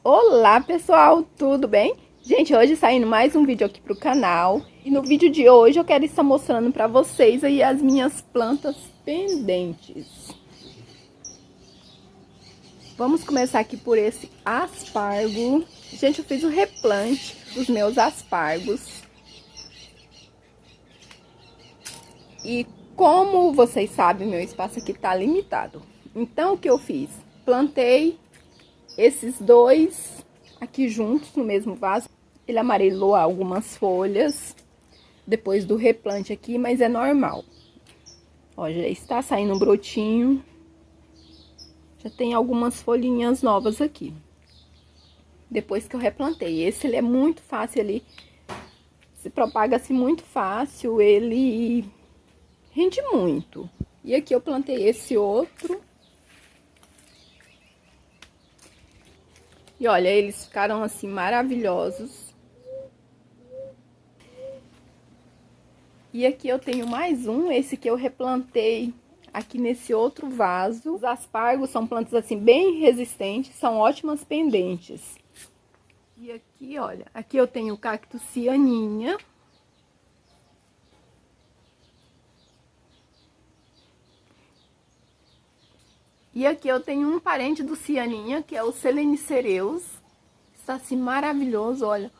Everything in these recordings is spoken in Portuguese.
Olá pessoal, tudo bem? Gente, hoje saindo mais um vídeo aqui pro canal. E no vídeo de hoje eu quero estar mostrando pra vocês aí as minhas plantas pendentes. Vamos começar aqui por esse aspargo. Gente, eu fiz o replante dos meus aspargos. E como vocês sabem, meu espaço aqui tá limitado. Então o que eu fiz? Plantei esses dois aqui juntos no mesmo vaso. Ele amarelou algumas folhas depois do replante aqui, mas é normal. Ó, já está saindo um brotinho. Já tem algumas folhinhas novas aqui. Depois que eu replantei. Esse ele é muito fácil, ele se propaga-se muito fácil, ele rende muito. E aqui eu plantei esse outro. E olha, eles ficaram assim maravilhosos. E aqui eu tenho mais um, esse que eu replantei aqui nesse outro vaso. Os aspargos são plantas assim bem resistentes, são ótimas pendentes. E aqui, olha, aqui eu tenho o cacto cianinha. E aqui eu tenho um parente do cianinha, que é o Selenicereus. Está assim maravilhoso, olha.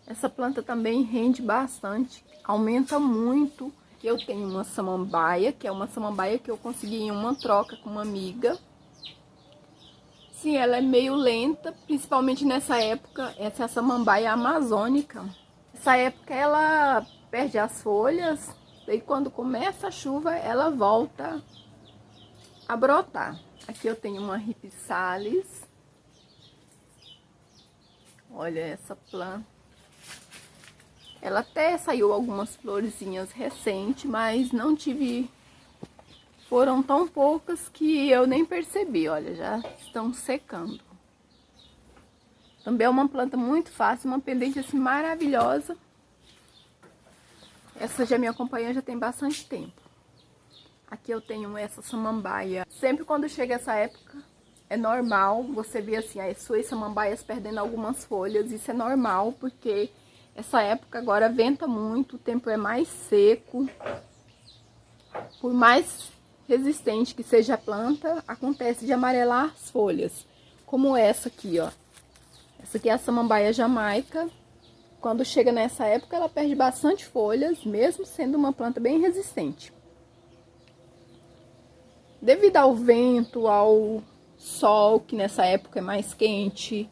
Essa planta também rende bastante, aumenta muito. Aqui eu tenho uma samambaia, que é uma samambaia que eu consegui em uma troca com uma amiga. Sim, ela é meio lenta, principalmente nessa época. Essa é a samambaia amazônica. Nessa época ela perde as folhas, daí quando começa a chuva ela volta a brotar. Aqui eu tenho uma Ripsalis. Olha essa planta. Ela até saiu algumas florzinhas recentes, mas não tive... Foram tão poucas que eu nem percebi, olha, já estão secando. Também é uma planta muito fácil, uma pendente assim maravilhosa. Essa já me acompanha já tem bastante tempo. Aqui eu tenho essa samambaia. Sempre quando chega essa época, é normal você ver assim, as suas samambaias perdendo algumas folhas. Isso é normal, porque essa época agora venta muito, o tempo é mais seco. Por mais resistente que seja a planta, acontece de amarelar as folhas. Como essa aqui, ó. Essa aqui é a samambaia jamaica. Quando chega nessa época, ela perde bastante folhas, mesmo sendo uma planta bem resistente. Devido ao vento, ao sol, que nessa época é mais quente,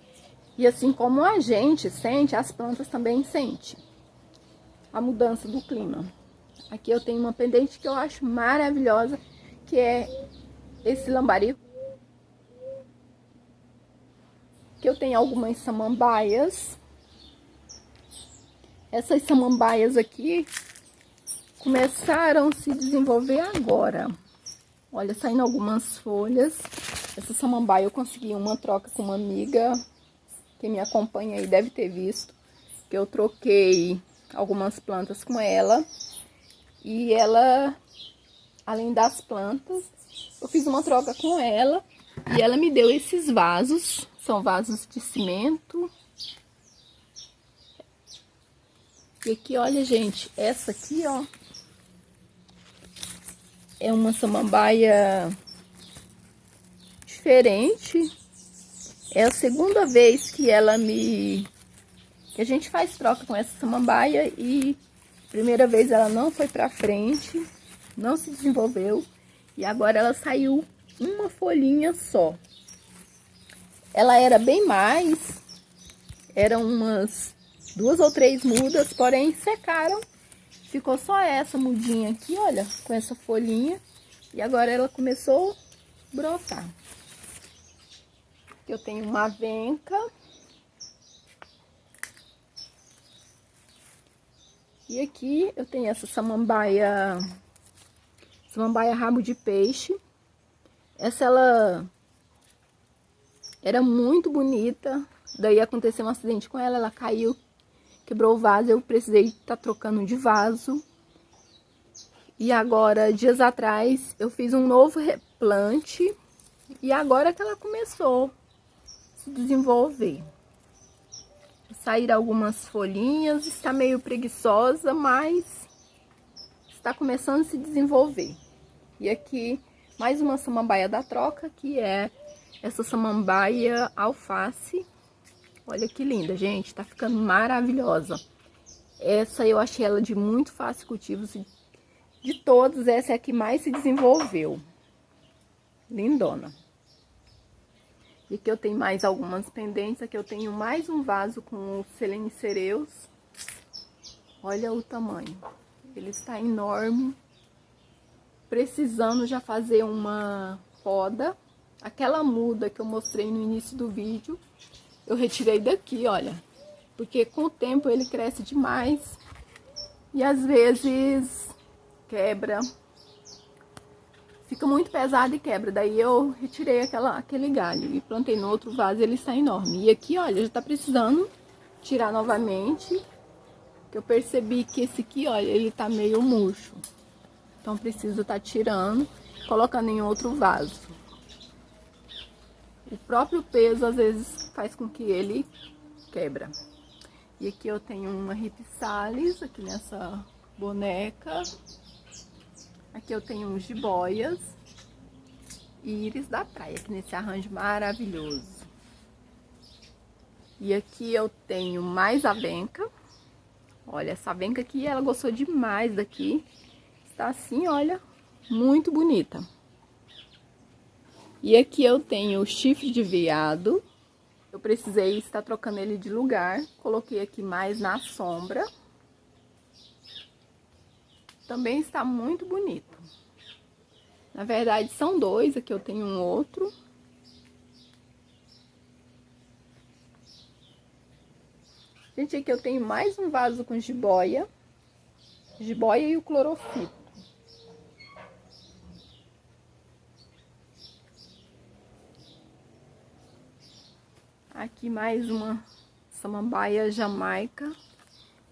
e assim como a gente sente, as plantas também sentem a mudança do clima. Aqui eu tenho uma pendente que eu acho maravilhosa, que é esse lambari. Que eu tenho algumas samambaias. Essas samambaias aqui começaram a se desenvolver agora. Olha, saindo algumas folhas. Essa samambaia eu consegui uma troca com uma amiga. Quem me acompanha aí deve ter visto. Que eu troquei algumas plantas com ela. E ela, além das plantas, eu fiz uma troca com ela. E ela me deu esses vasos. São vasos de cimento. E aqui, olha, gente, essa aqui, ó. É uma samambaia diferente. É a segunda vez que que a gente faz troca com essa samambaia e primeira vez ela não foi pra frente, não se desenvolveu e agora ela saiu uma folhinha só. Ela era bem mais, eram umas 2 ou 3 mudas, porém secaram. Ficou só essa mudinha aqui, olha, com essa folhinha. E agora ela começou a brotar. Aqui eu tenho uma venca. E aqui eu tenho essa samambaia rabo de peixe. Essa ela era muito bonita. Daí aconteceu um acidente com ela, ela caiu, quebrou o vaso, eu precisei estar trocando de vaso. E agora, dias atrás, eu fiz um novo replante. E agora que ela começou a se desenvolver. Saíram algumas folhinhas, está meio preguiçosa, mas está começando a se desenvolver. E aqui mais uma samambaia da troca, que é essa samambaia alface. Olha que linda, gente, tá ficando maravilhosa. Essa eu achei ela de muito fácil cultivo, de todas essa é a que mais se desenvolveu. Lindona. E aqui eu tenho mais algumas pendentes. Aqui eu tenho mais um vaso com o Selenicereus. Olha o tamanho. Ele está enorme. Precisando já fazer uma poda. Aquela muda que eu mostrei no início do vídeo, eu retirei daqui, olha. Porque com o tempo ele cresce demais. E às vezes quebra. Fica muito pesado e quebra, daí eu retirei aquele galho e plantei no outro vaso, ele está enorme. E aqui, olha, já tá precisando tirar novamente, que eu percebi que esse aqui, olha, ele tá meio murcho. Então preciso tá tirando, colocando em outro vaso. O próprio peso, às vezes, faz com que ele quebra. E aqui eu tenho uma Ripsalis, aqui nessa boneca. Aqui eu tenho uns jiboias e íris da praia, aqui nesse arranjo maravilhoso. E aqui eu tenho mais avenca. Olha, essa avenca aqui, ela gostou demais daqui. Está assim, olha, muito bonita. E aqui eu tenho o chifre de veado. Eu precisei estar trocando ele de lugar. Coloquei aqui mais na sombra. Também está muito bonito. Na verdade, são dois. Aqui eu tenho um outro. Gente, aqui eu tenho mais um vaso com jiboia. Jiboia e o clorofito. Aqui mais uma samambaia jamaica.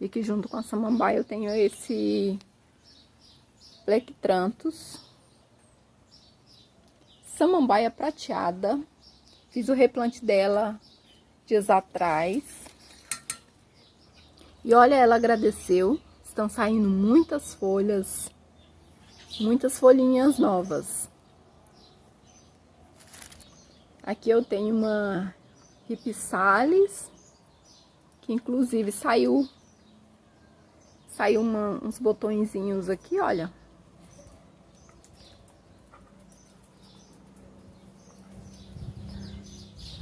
E aqui junto com a samambaia eu tenho esse Plectranthus. Samambaia prateada. Fiz o replante dela dias atrás. E olha, ela agradeceu. Estão saindo muitas folhas. Muitas folhinhas novas. Aqui eu tenho uma Ripsalis. Que inclusive saiu uns botõezinhos aqui, olha.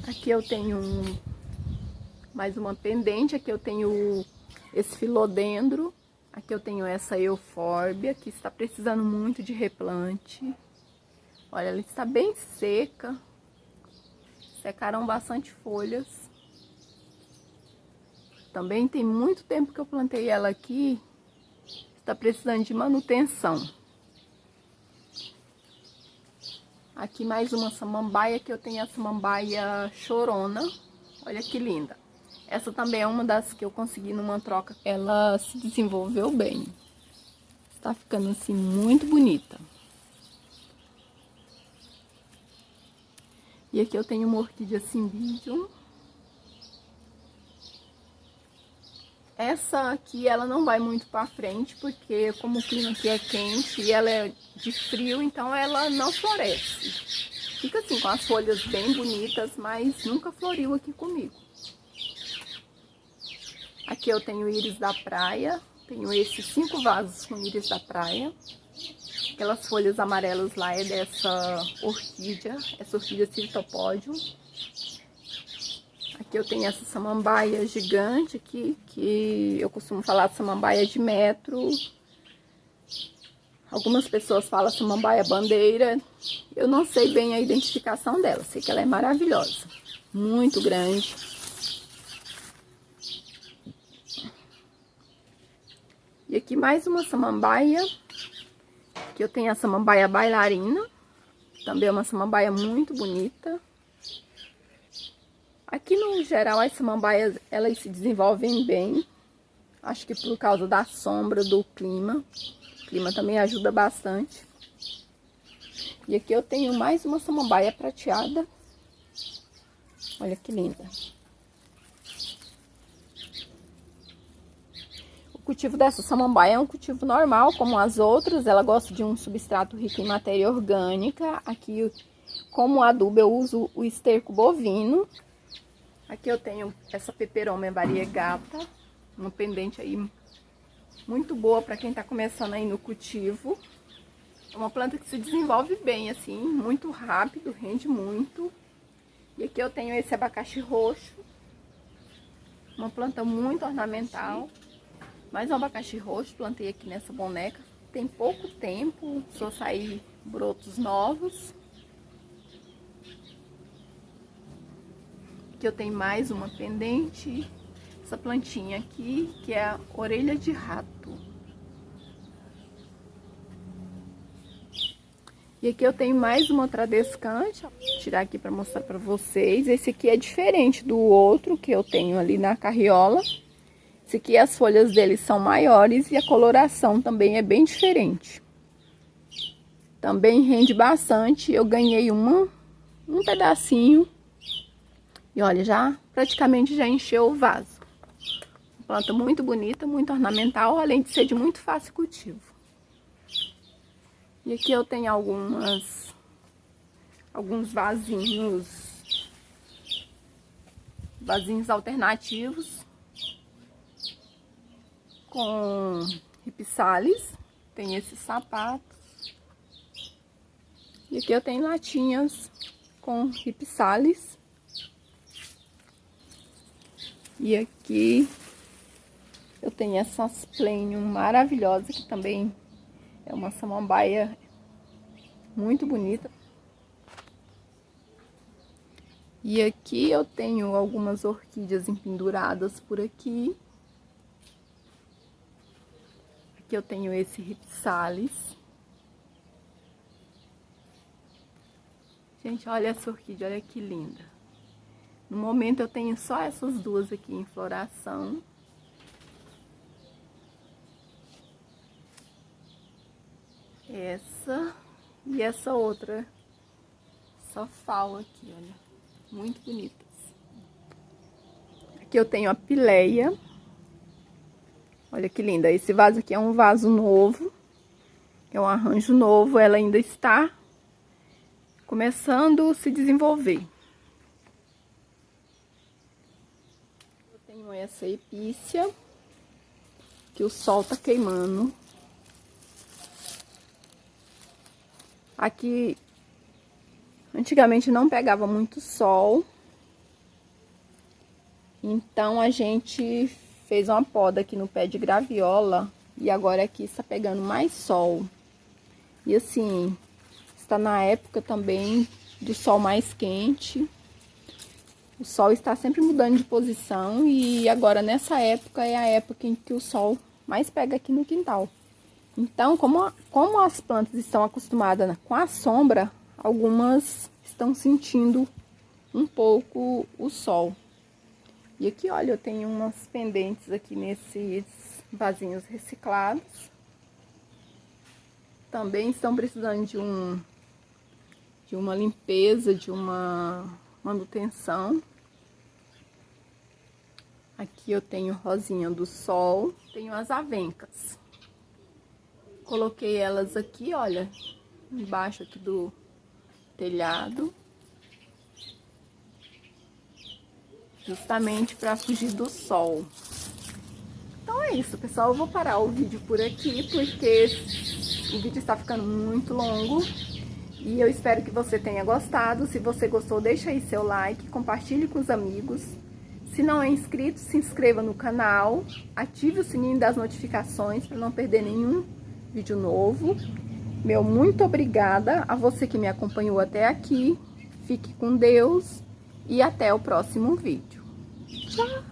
Aqui eu tenho mais uma pendente, aqui eu tenho esse filodendro, aqui eu tenho essa eufórbia, que está precisando muito de replante. Olha, ela está bem seca, secaram bastante folhas. Também tem muito tempo que eu plantei ela aqui, está precisando de manutenção. Aqui mais uma samambaia, que eu tenho a samambaia chorona. Olha que linda. Essa também é uma das que eu consegui numa troca. Ela se desenvolveu bem. Está ficando assim muito bonita. E aqui eu tenho uma orquídea cymbidium. Essa aqui, ela não vai muito pra frente, porque como o clima aqui é quente e ela é de frio, então ela não floresce. Fica assim, com as folhas bem bonitas, mas nunca floriu aqui comigo. Aqui eu tenho íris da praia, tenho esses 5 vasos com íris da praia. Aquelas folhas amarelas lá é dessa orquídea, essa orquídea Cirtopodium. Aqui eu tenho essa samambaia gigante aqui, que eu costumo falar de samambaia de metro. Algumas pessoas falam samambaia bandeira. Eu não sei bem a identificação dela, sei que ela é maravilhosa, muito grande. E aqui mais uma samambaia, que eu tenho a samambaia bailarina, também é uma samambaia muito bonita. Aqui no geral as samambaias, elas se desenvolvem bem, acho que por causa da sombra do clima. O clima também ajuda bastante. E aqui eu tenho mais uma samambaia prateada. Olha que linda. O cultivo dessa samambaia é um cultivo normal, como as outras. Ela gosta de um substrato rico em matéria orgânica. Aqui, como adubo, eu uso o esterco bovino. Aqui eu tenho essa peperomia variegata, uma pendente aí muito boa para quem está começando aí no cultivo. É uma planta que se desenvolve bem, assim, muito rápido, rende muito. E aqui eu tenho esse abacaxi roxo, uma planta muito ornamental. Mais um abacaxi roxo, plantei aqui nessa boneca. Tem pouco tempo, só sair brotos novos. Aqui eu tenho mais uma pendente, essa plantinha aqui, que é a orelha de rato. E aqui eu tenho mais uma tradescante, vou tirar aqui para mostrar para vocês. Esse aqui é diferente do outro que eu tenho ali na carriola. Esse aqui, as folhas dele são maiores e a coloração também é bem diferente. Também rende bastante. Eu ganhei um pedacinho. E olha, praticamente já encheu o vaso. Planta muito bonita, muito ornamental, além de ser de muito fácil cultivo. E aqui eu tenho alguns vasinhos alternativos com ripsales. Tem esses sapatos. E aqui eu tenho latinhas com ripsales. E aqui eu tenho essas plenium maravilhosas, que também é uma samambaia muito bonita. E aqui eu tenho algumas orquídeas empenduradas por aqui. Aqui eu tenho esse ripsalis. Gente, olha essa orquídea, olha que linda. No momento eu tenho só essas duas aqui em floração. Essa e essa outra, só fal aqui, olha, muito bonitas. Aqui eu tenho a pileia. Olha que linda, esse vaso aqui é um vaso novo, é um arranjo novo, ela ainda está começando a se desenvolver. Eu tenho essa epícia, que o sol tá queimando. Aqui, antigamente não pegava muito sol, então a gente fez uma poda aqui no pé de graviola e agora aqui está pegando mais sol. E assim, está na época também do sol mais quente. O sol está sempre mudando de posição e agora nessa época é a época em que o sol mais pega aqui no quintal. Então, como as plantas estão acostumadas com a sombra, algumas estão sentindo um pouco o sol. E aqui, olha, eu tenho umas pendentes aqui nesses vasinhos reciclados. Também estão precisando de uma limpeza, de uma manutenção. Aqui eu tenho rosinha do sol, tenho as avencas. Coloquei elas aqui, olha, embaixo aqui do telhado. Justamente para fugir do sol. Então é isso, pessoal. Eu vou parar o vídeo por aqui, porque o vídeo está ficando muito longo. E eu espero que você tenha gostado. Se você gostou, deixa aí seu like, compartilhe com os amigos. Se não é inscrito, se inscreva no canal. Ative o sininho das notificações para não perder nenhum vídeo novo. Meu muito obrigada a você que me acompanhou até aqui. Fique com Deus. E até o próximo vídeo. Tchau!